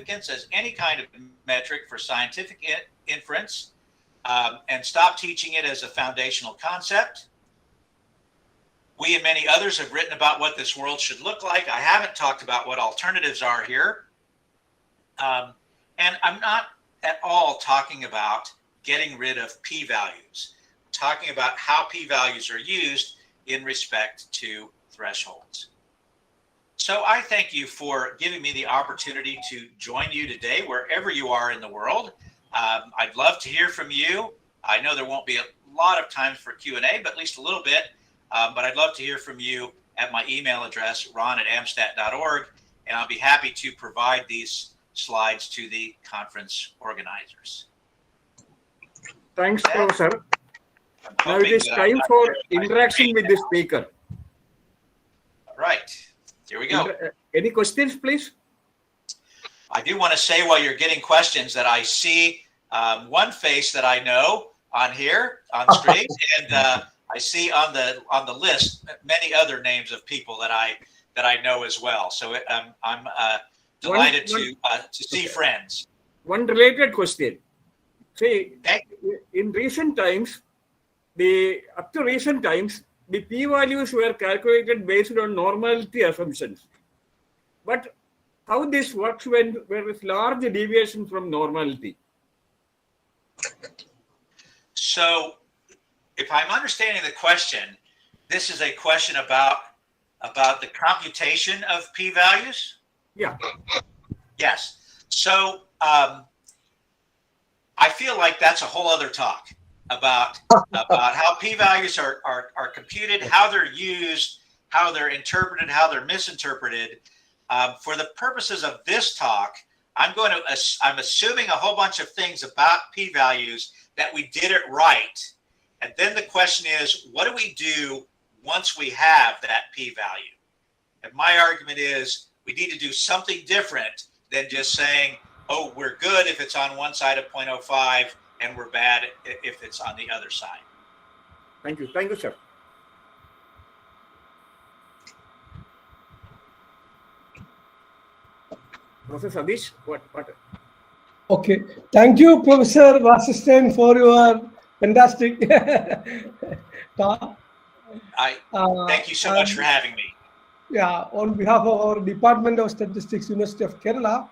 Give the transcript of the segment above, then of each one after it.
significance as any kind of metric for scientific inference, and stop teaching it as a foundational concept. We and many others have written about what this world should look like. I haven't talked about what alternatives are here. And I'm not at all talking about getting rid of p-values. I'm talking about how p-values are used in respect to thresholds. So I thank you for giving me the opportunity to join you today, wherever you are in the world. I'd love to hear from you. I know there won't be a lot of time for Q&A, but at least a little bit. But I'd love to hear from you at my email address, ron@amstat.org, and I'll be happy to provide these slides to the conference organizers. Thanks, Professor. Now it is time for interaction with the speaker. All right, here we go. Any questions, please? I do want to say while you're getting questions that I see one face that I know on here on screen, and I see on the list many other names of people that I know as well. So I'm delighted to see friends. One related question. See, in recent times, up to recent times, the p-values were calculated based on normality assumptions. But how this works when there is large deviation from normality? So, if I'm understanding the question, this is a question about the computation of p-values? Yeah. Yes. So I feel like that's a whole other talk about how p-values are computed, how they're used, how they're interpreted, how they're misinterpreted. For the purposes of this talk, I'm assuming a whole bunch of things about p-values that we did it right. And then the question is, what do we do once we have that p-value? And my argument is we need to do something different than just saying, oh, we're good if it's on one side of 0.05 and we're bad if it's on the other side. Thank you. Thank you, sir. Professor Sadish, what? Okay. Thank you, Professor Wsta, for your fantastic talk. Thank you so much for having me. Yeah, on behalf of our Department of Statistics, University of Kerala,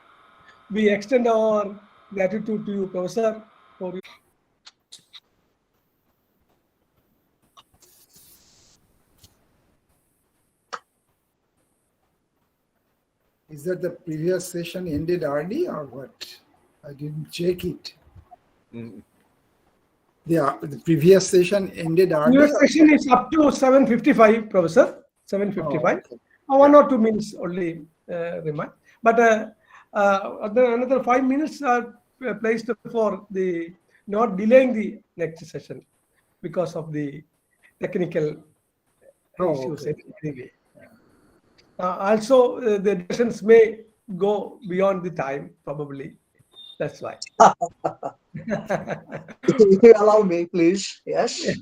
we extend our gratitude to you, Professor, for your Is that the previous session ended early or what? I didn't check it. The previous session ended early. previous session is up to 7:55, Professor. 7:55. Okay. 1 or 2 minutes only remain. But another 5 minutes are placed for the not delaying the next session because of the technical issues. Okay. Anyway. Also, the discussions may go beyond the time, probably. That's why. If you allow me, please. Yes.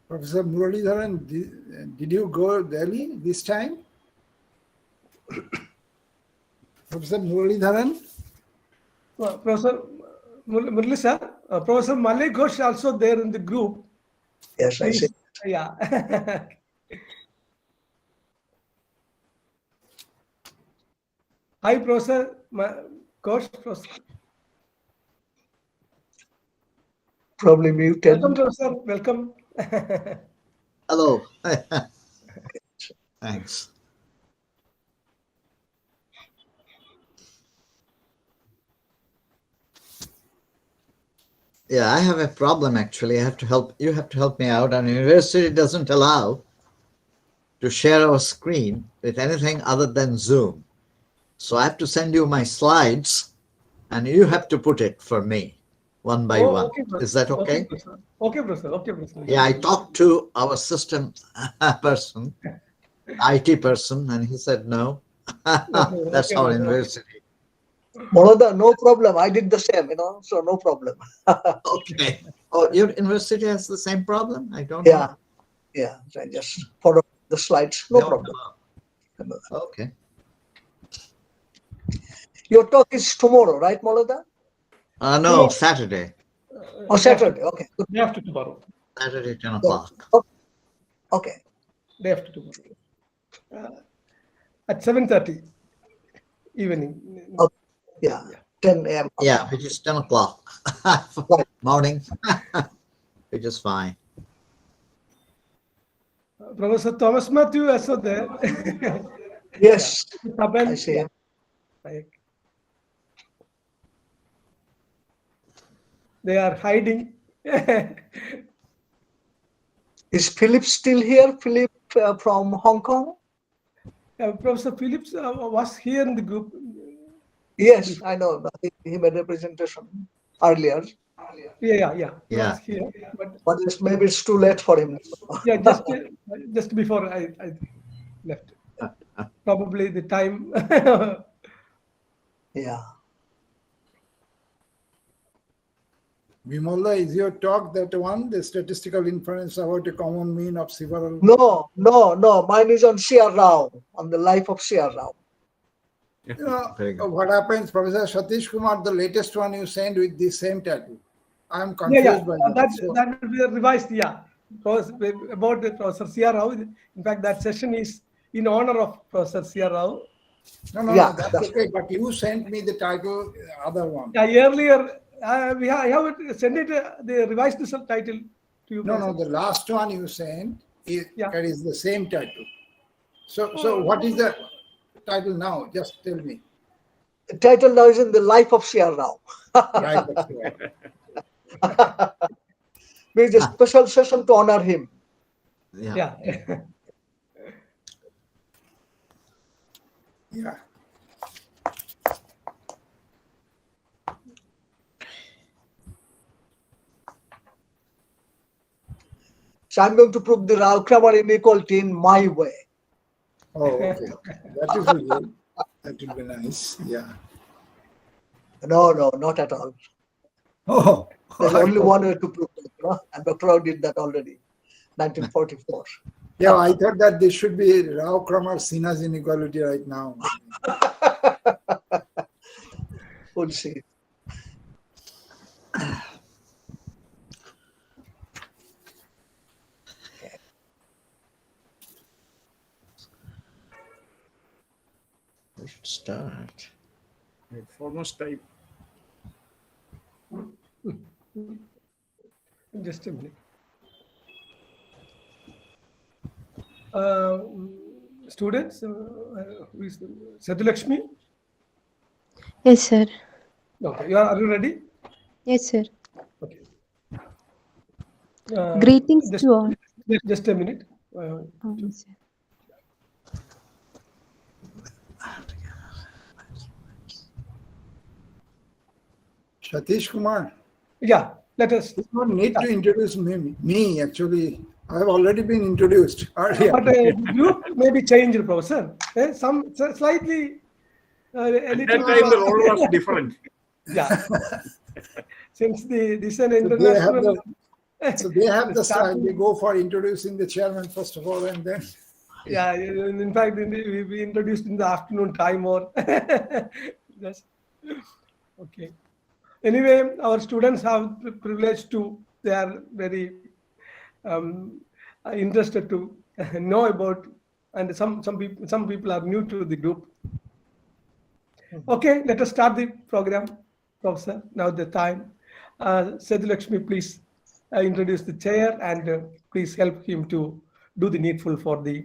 Professor Muralidharan, did you go Delhi this time? Professor Muralidharan? Professor Murli sir, Professor Malay Ghosh also there in the group. Yes, I see. Yeah. Hi, Professor Ghosh. Probably muted. Welcome, Professor. Welcome. Hello. Thanks. Yeah, I have a problem actually. You have to help me out. Our university doesn't allow to share our screen with anything other than Zoom. So I have to send you my slides and you have to put it for me one by one. Okay, is that okay? Okay, Professor. Okay, Professor. Yeah, I talked to our system person, IT person, and he said no. That's Okay, our okay. university Molada, no problem. I did the same, so no problem. Okay. Oh, your university has the same problem? I don't Yeah, know. yeah. I just follow the slides. No They all problem. come up. Okay. Your talk is tomorrow, right, Molada? No, Saturday. Or Saturday? Okay. Good. Day after tomorrow. Saturday, 10 o'clock. Okay. Day after tomorrow. At 7:30 evening. Okay. Yeah. 10 a.m. Yeah, which is 10 o'clock morning, which is fine. Professor Thomas Matthew also there. Yes. Tapan, I see. yeah. They are hiding. Is Philip still here? Philip from Hong Kong? Professor Phillips was here in the group. Yes, I know. He made a presentation earlier. Yeah. He Yeah. was here, but But maybe it's too late for him. yeah, just before I left. Probably the time. Yeah. Vimola, is your talk that one, the statistical inference about a common mean of several? No. Mine is on C.R. Rao, on the life of C.R. Rao. Very good. What happens, Professor Satish Kumar, the latest one you sent with the same title. I'm confused by that. That will be revised, yeah. Because about the Professor C.R. Rao. In fact, that session is in honor of Professor C.R. Rao. No, that's okay. But you sent me the title, other one. Yeah, earlier, I have sent it, the revised title to you. No, the last one you sent, that is the same title. So what is the title now? Just tell me. The title now is in the life of C.R. Rao. Right, that's right. There's a special session to honor him. Yeah. Yeah. So I'm going to prove the Rao-Kramer inequality in my way. Oh, okay. That is good. That will be nice. Yeah. No, not at all. Oh, There's only one way to prove it. And Dr. Rao did that already, 1944. yeah. I thought that this should be Rao-Kramer Sinha's inequality right now. We'll see. We should start. It's almost time. Just a minute. Students, who is Sadhulakshmi? Yes, sir. Okay, are you ready? Yes, sir. Okay. Greetings to all. Just a minute. Yes, sir. Satish Kumar, Yeah, let us. you don't need to introduce me actually. I have already been introduced earlier. But the group may be changed, Professor. Some slightly. A At little that time, the role was different. Yeah. Since this is an So international. they have the style. They go for introducing the chairman first of all, and then. Yeah, in fact, we introduced in the afternoon time or. Yes. Okay. Anyway, our students have the privilege to. They are very interested to know about, and some people are new to the group. Okay, let us start the program, Professor. Now the time. Sadhulakshmi, please introduce the chair and please help him to do the needful for the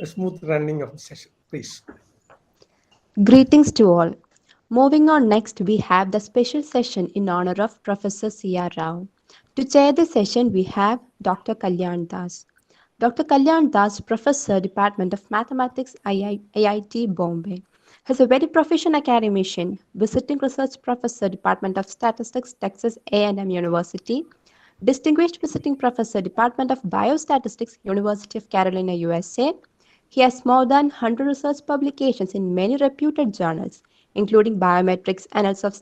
smooth running of the session, please. Greetings to all. Moving on, next we have the special session in honor of Professor C.R. Rao. To chair the session, we have Dr. Kalyan Das. Dr. Kalyan Das, Professor, Department of Mathematics, IIT Bombay. He's a very proficient academician, visiting research professor, Department of Statistics, Texas A&M University, distinguished visiting professor, Department of Biostatistics, University of Carolina, USA. He has more than 100 research publications in many reputed journals, including biometrics, analysis of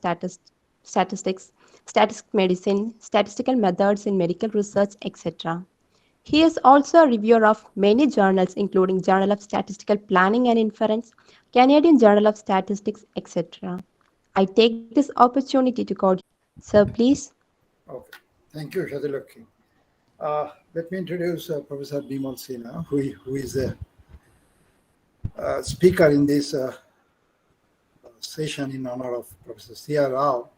statistics, statistical medicine, statistical methods in medical research, etc. He is also a reviewer of many journals, including Journal of Statistical Planning and Inference, Canadian Journal of Statistics, etc. I take this opportunity to call. Sir, please. Okay. Thank you, Shadilakhi. Let me introduce Professor Bimal Sinha, who is a speaker in this session in honor of Professor C.R. Rao.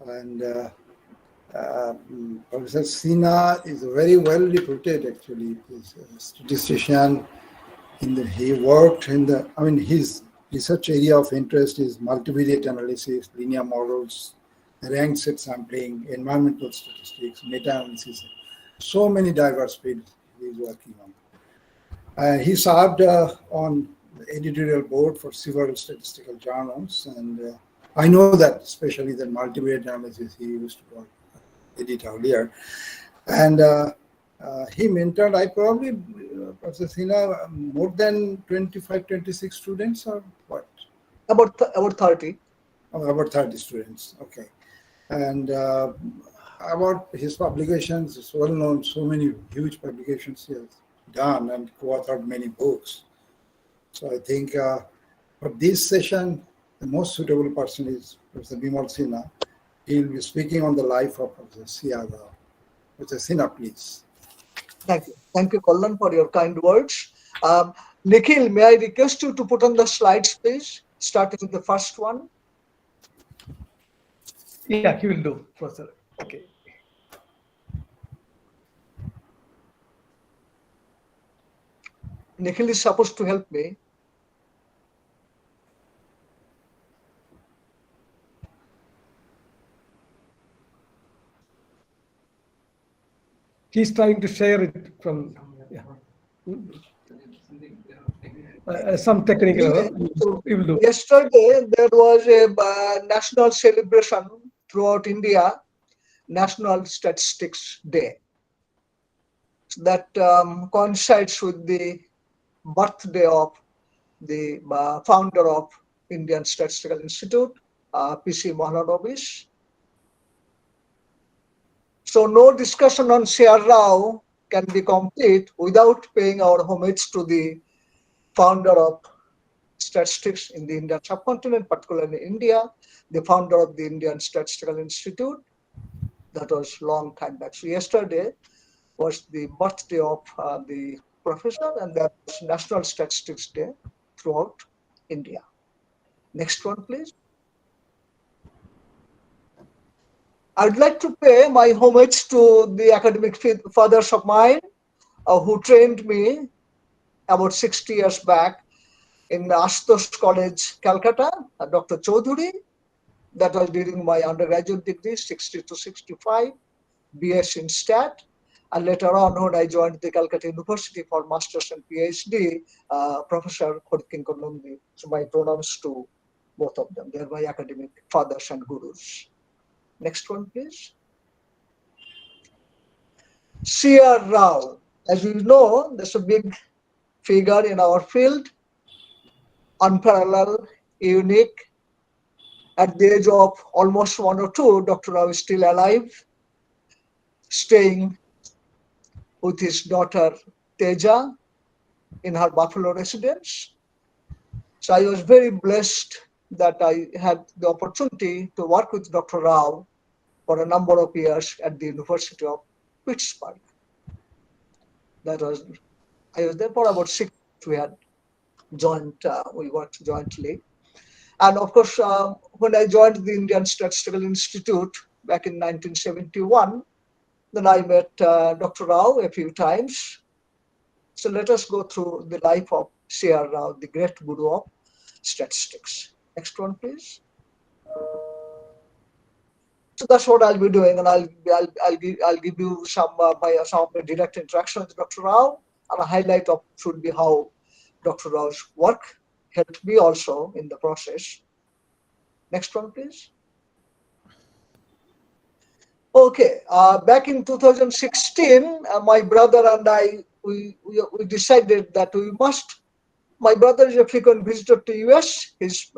And Professor Sinha is very well reputed, actually. He's a statistician. He worked in his research area of interest is multivariate analysis, linear models, ranked set sampling, environmental statistics, meta-analysis. So many diverse fields he's working on. He served on the editorial board for several statistical journals, and I know that especially the multivariate analysis he used to edit earlier. And he mentored, Professor Sinha, more than 25, 26 students or what? About 30. Oh, about 30 students, okay. And about his publications, it's well known, so many huge publications he has done and co-authored many books. So I think for this session, the most suitable person is Professor Bimal Sinha. He will be speaking on the life of Professor C.R. Rao. Professor Sinha, please. Thank you. Thank you, Kallan, for your kind words. Nikhil, may I request you to put on the slides, please, starting with the first one? Yeah, he will do, Professor. Okay. Nikhil is supposed to help me. He's trying to share it from some technical error. He will do. Yesterday, there was a national celebration throughout India, National Statistics Day. That coincides with the birthday of the founder of Indian Statistical Institute, P.C. Mahalanobis. So no discussion on C.R. Rao can be complete without paying our homage to the founder of statistics in the Indian subcontinent, particularly India, the founder of the Indian Statistical Institute. That was long time back. So yesterday was the birthday of the professor, and that was National Statistics Day throughout India. Next one, please. I'd like to pay my homage to the academic fathers of mine who trained me about 60 years back in Ashutosh College, Calcutta, Dr. Chaudhuri. That was during my undergraduate degree, 60 to 65, BS in Stat. And later on, when I joined the Calcutta University for Masters and PhD, Professor Khodikinko Nandi. So my pronouns to both of them. They are my academic fathers and gurus. Next one, please. C.R. Rao. As you know, there's a big figure in our field, unparalleled, unique. At the age of almost 102, Dr. Rao is still alive, staying with his daughter Teja in her Buffalo residence. So I was very blessed that I had the opportunity to work with Dr. Rao for a number of years at the University of Pittsburgh. I was there for about 6 months. We had we worked jointly. And of course, when I joined the Indian Statistical Institute back in 1971, then I met Dr. Rao a few times. So let us go through the life of C.R. Rao, the great guru of statistics. Next one, please. So that's what I'll be doing, and I'll give you some of my direct interaction with Dr. Rao, and a highlight of should be how Dr. Rao's work helped me also in the process. Next one, please. Okay, back in 2016, my brother and I we decided that we must My brother is a frequent visitor to US. His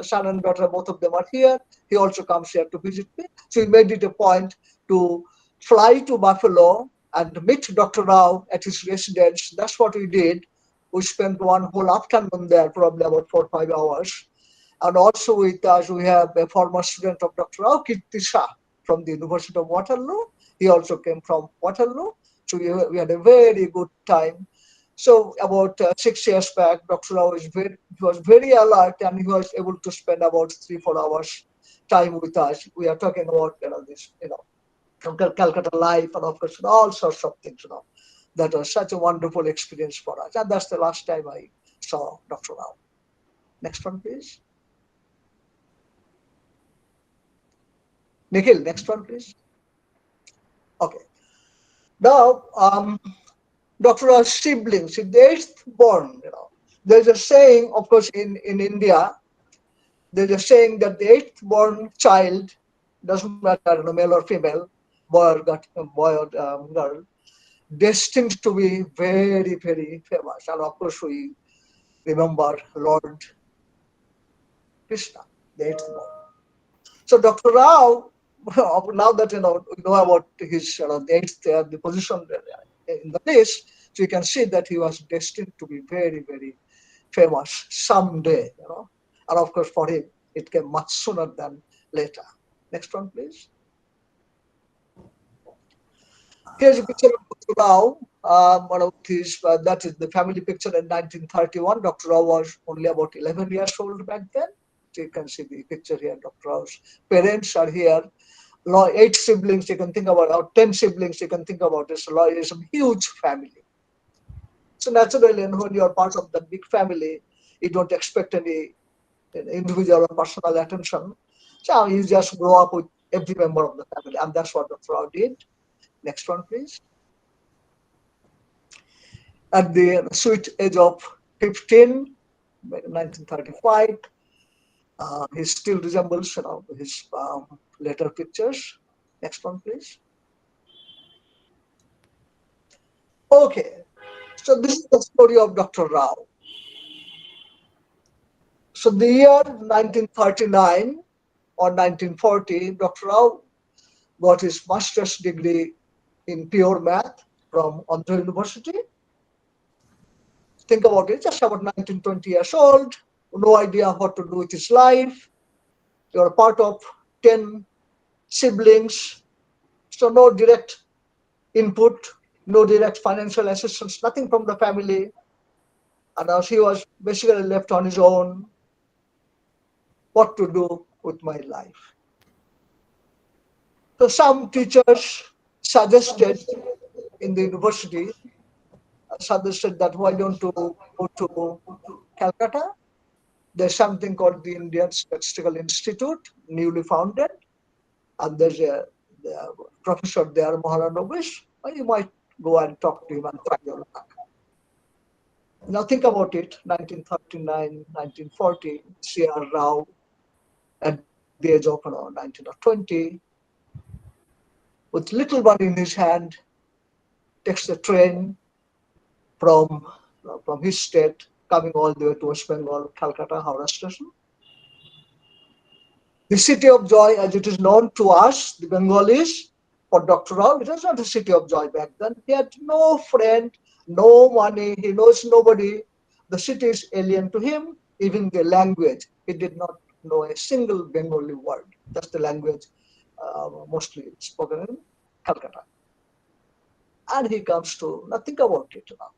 son and daughter, both of them are here. He also comes here to visit me. So he made it a point to fly to Buffalo and meet Dr. Rao at his residence. That's what we did. We spent one whole afternoon there, probably about 4 or 5 hours. And also with us, we have a former student of Dr. Rao, Kirti Shah, from the University of Waterloo. He also came from Waterloo. So we had a very good time. So about 6 years back, Dr. Rao was very alert, and he was able to spend about 3-4 hours time with us. We are talking about this Calcutta life, and of course all sorts of things. That was such a wonderful experience for us, and that's the last time I saw Dr. Rao. Next one, please. Nikhil, next one, please. Okay. Now, Dr. Rao's siblings, the 8th born, there's a saying, of course, in India, there's a saying that the 8th born child, doesn't matter, male or female, boy or girl, destined to be very, very famous. And of course, we remember Lord Krishna, the 8th born. So Dr. Rao, now that we know about his the position in the list, so you can see that he was destined to be very, very famous someday. And of course, for him, it came much sooner than later. Next one, please. Here's a picture of Dr. Rao. One of his, that is the family picture in 1931. Dr. Rao was only about 11 years old back then. So you can see the picture here. Dr. Rao's parents are here. 8 siblings, you can think about, or 10 siblings, you can think about this. It's a huge family. So naturally, when you're part of that big family, you don't expect any individual or personal attention. So you just grow up with every member of the family, and that's what Dr. Rao did. Next one, please. At the sweet age of 15, 1935, he still resembles his later pictures. Next one, please. Okay, so this is the story of Dr. Rao. So the year 1939 or 1940, Dr. Rao got his master's degree in pure math from Andhra University. Think about it, just about 19, 20 years old, no idea what to do with his life. You're part of 10 siblings, so no direct input, no direct financial assistance, nothing from the family. And as he was basically left on his own, what to do with my life. So some teachers suggested in the university, suggested that why don't you go to Calcutta? There's something called the Indian Statistical Institute, newly founded, and there's a professor there, Mahalanobis. You might go and talk to him and try your luck. Now think about it, 1939, 1940, C.R. Rao, at the age of 19 or 20, with little money in his hand, takes the train from his state, coming all the way to West Bengal, Calcutta, Howrah station. The city of joy, as it is known to us, the Bengalis, for Dr. Rao, it was not a city of joy back then. He had no friend, no money, he knows nobody. The city is alien to him, even the language. He did not know a single Bengali word. That's the language mostly spoken in Calcutta. And he comes to, now think about it now.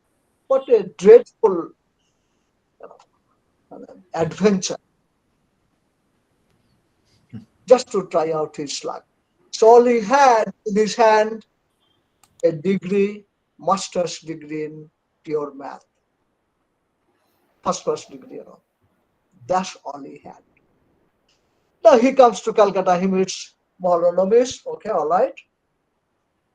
What a dreadful adventure, just to try out his luck. So all he had in his hand, a degree, master's degree in pure math. First degree, That's all he had. Now he comes to Calcutta, he meets Mahalanobis, okay, all right.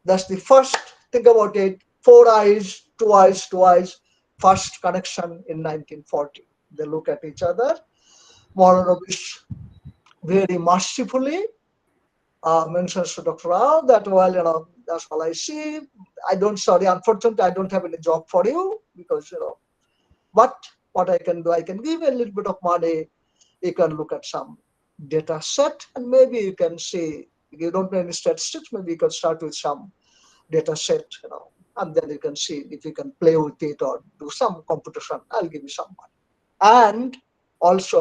That's the first, think about it, 4 eyes, 2 eyes, 2 eyes, first connection in 1940. They look at each other. Mahalanobis very mercifully mentions to Dr. Rao that, well, that's all I see. Unfortunately, I don't have any job for you because, but what I can do, I can give a little bit of money. You can look at some data set, and maybe you can see, if you don't know any statistics, maybe you can start with some data set, and then you can see if you can play with it or do some computation. I'll give you some money. And also,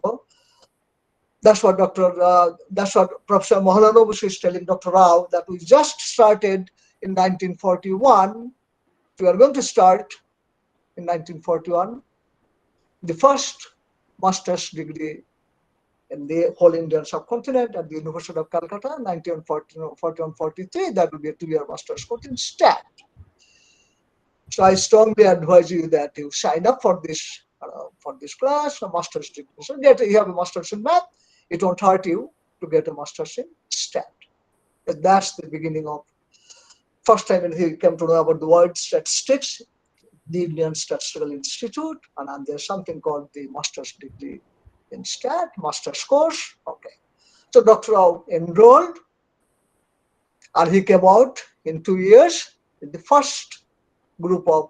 that's what Professor Mohananobushi is telling Dr. Rao, that we just started in 1941. We are going to start in 1941 the first master's degree in the whole Indian subcontinent at the University of Calcutta, 1941-43. That will be a 2-year master's course in STAT. So I strongly advise you that you sign up for this class, a master's degree. So you have a master's in math. It won't hurt you to get a master's in STAT. That's the beginning of first time when he came to know about the word statistics, the Indian Statistical Institute, and then there's something called the master's degree in STAT, master's course. Okay. So Dr. Rao enrolled, and he came out in 2 years in the first group of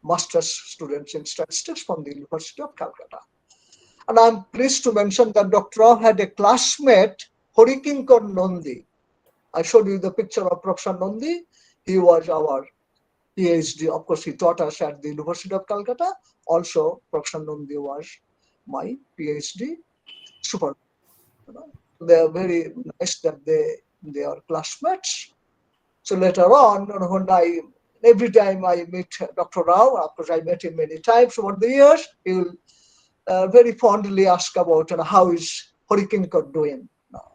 master's students in statistics from the University of Calcutta. And I'm pleased to mention that Dr. Rao had a classmate, Horikinkar Nandi. I showed you the picture of Professor Nandi. He was our PhD. Of course, he taught us at the University of Calcutta. Also, Professor Nandi was my PhD supervisor. They are very nice that they are classmates. So later on, when every time I meet Dr. Rao, of course I met him many times over the years, he will very fondly ask about how is Horikinkar doing.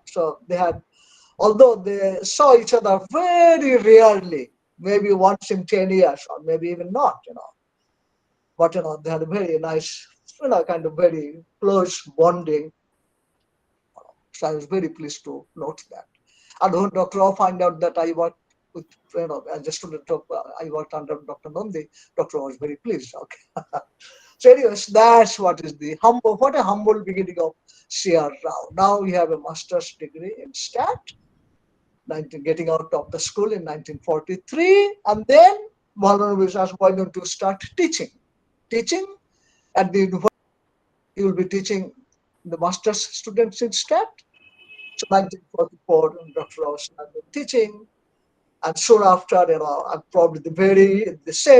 So they had, although they saw each other very rarely, maybe once in 10 years or maybe even not, but they had a very nice, kind of very close bonding. So I was very pleased to note that. And when Dr. Rao found out that I worked with, as a student of, I worked under Dr. Nandi, Dr. Rao was very pleased. Okay. So anyways, that's what a humble beginning of C.R. Rao. Now we have a master's degree in STAT, getting out of the school in 1943, and then Mohananobushi was going to start teaching. Teaching at the university, he will be teaching the master's students in STAT. So 1944, Dr. Rao started teaching, and soon after, and probably the same